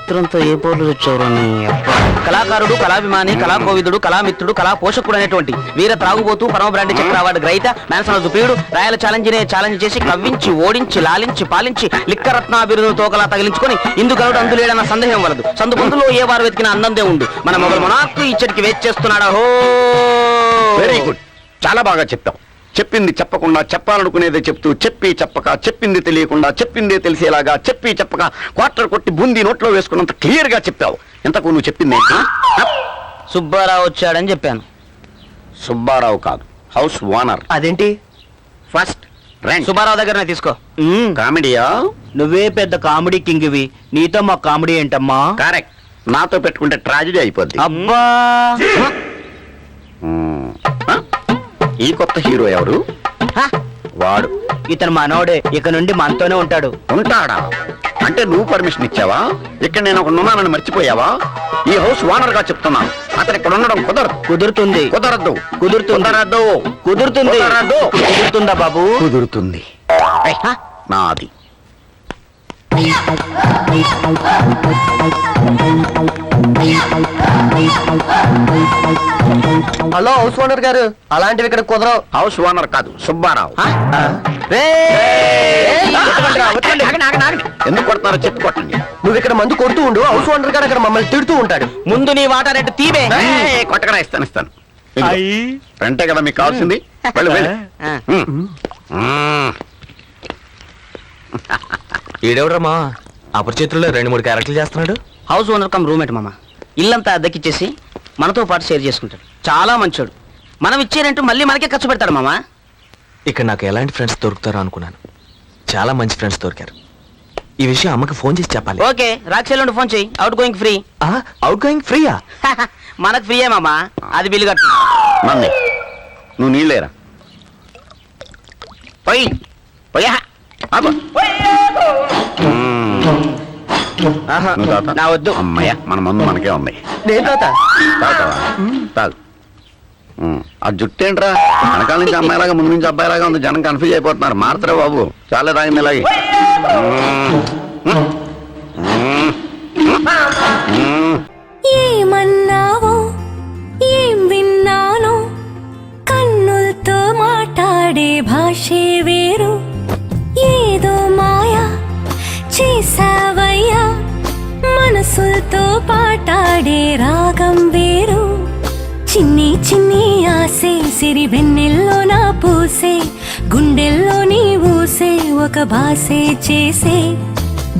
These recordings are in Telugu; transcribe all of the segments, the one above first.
చిత్రంతో ఏ పౌరులు వచ్చారని. కళాకారుడు, కళాభిమాని, కళాకోవిదుడు, కళామిత్రుడు, కళా పోషకుడు అనేటువంటి వీర త్రాగుబోతూ పరమ బ్రాండ్ చక్ర అవార్డు గ్రహీత మ్యాన్సన్ ప్రియుడు రాయల ఛాలెంజ్ చేసి కవ్వించి ఓడించి లాలించి పాలించి లిక్కరత్న బిరుదును తోకలా తగిలించుకొని ఇందుగలుడు అందులేడన్న సందేహం వలదు. సందు పొందులో ఏ వారు వెతికిన అందందే ఉండు. మన మొగలు మొనార్కు ఇచ్చటికి వేచి చేస్తున్నాడా. హో వెరీ గుడ్, చాలా బాగా చెప్పావు. చెప్పింది చెప్పకుండా చెప్పాలనుకునేదే చెప్తూ చెప్పి చెప్పక, చెప్పింది తెలియకుండా చెప్పిందే తెలిసేలాగా చెప్పి చెప్పక క్వార్టర్ కొట్టి బూందీ నోట్లో వేసుకున్నంత క్లియర్ గా చెప్పావు. ఎంతకు నువ్వు చెప్పింది ఏంటి? సుబ్బారావు వచ్చాడని చెప్పాను. సుబ్బారావు కాదు, హౌస్ ఓనర్. అదేంటి? ఫస్ట్ ర్యాంక్ సుబ్బారావు దగ్గరనే తీసుకో. కామెడీయా? నువ్వే పెద్ద కామెడీ కింగ్వి, నీతో మా కామెడీ ఏంటమ్మా? కరెక్ట్, నాతో పెట్టుకుంటే ట్రాజడీ అయిపోద్ది. అబ్బా, ఈ కొత్త హీరో ఎవరు? వాడు ఇతను మనోడే, ఇక నుండి మనతోనే ఉంటాడు. ఉంటాడా? అంటే నువ్వు పర్మిషన్ ఇచ్చావా? ఇక్కడ నేను ఒక ఉన్నానని మర్చిపోయావా? ఈ హౌస్ ఓనర్ గా చెప్తున్నాను, అతను ఇక్కడ ఉండడం కుదరదు. కుదురుతుంది. కుదరద్దు. కుదురుతుంది. కుదురుతుంది. కుదురుతుందా బాబు? కుదురుతుంది. నాది. హలో హౌస్ ఓనర్ గారు, అలాంటివి ఇక్కడ కుదరవు. హౌస్ ఓనర్ కాదు, సుబ్బారావు. ఎందుకు కొడుతున్నారో చెప్పి కొట్టండి. నువ్వు ఇక్కడ మందు కొడుతూ ఉండు, హౌస్ ఓనర్ గారు అక్కడ మమ్మల్ని తిడుతూ ఉంటాడు. ముందు నీ వాటా రెట్టు తీవే. కొట్టగా ఇస్తాను. రెంటే కదా మీకు కావాల్సింది. ఈడెవడమ్మా అపరిచేతుల్లో 2-3 క్యారెక్టర్లు చేస్తున్నాడు. హౌస్ ఓనర్ కమ్ రూమ్మేట్ మామ. ఇల్లంతా అద్దెకిచ్చేసి మనతో పాటు షేర్ చేసుకుంటాడు. చాలా మంచోడు. మనం ఇచ్చేరంటూ మళ్ళీ మనకే ఖర్చు పెడతాడు మామ. ఇక్కడ నాకు ఎలాంటి ఫ్రెండ్స్ దొరుకుతారో అనుకున్నాను. చాలా మంచి ఫ్రెండ్స్ దొరికారు. ఈ విషయం అమ్మకి ఫోన్ చేసి చెప్పాలి. ఓకే, రాక్షేళ్ళ ఫోన్ చెయ్యి. Outgoing free. Outgoing ఫ్రీయా? మనకు ఫ్రీయే మామ, అది బిల్లు కట్టు. మంది నువ్వు నీళ్ళేరా. పోయి పోయా. నా వద్దు. అమ్మయ్య, మన మందు మనకే ఉంది. నేను తాత. తాగుతావా? తాగు. ఆ జుట్టు ఏంట్రా, వెనకాల నుంచి అమ్మాయిలాగా ముందు నుంచి అబ్బాయిలాగా ఉంది. జనం కన్ఫ్యూజ్ అయిపోతున్నారు. మారుతారా బాబు? చాలా తాగింది ఇలాగే. ఏమన్నావో ఏం విన్నానో, కన్నులతో మాట్లాడే భాషే వేరు. ఏదో మాయా చేసావయ్యా, మనసులతో పాటాడే రాగం వేరు. చిన్ని చిన్ని ఆసే సిరి వెన్నెల్లో నా పూసే, గుండెల్లో నీ ఊసే ఒక భాసే చేసే.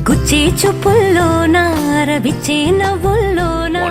గుచ్చే చూపుల్లోనా, రవిచ్చే నవ్వుల్లోనా.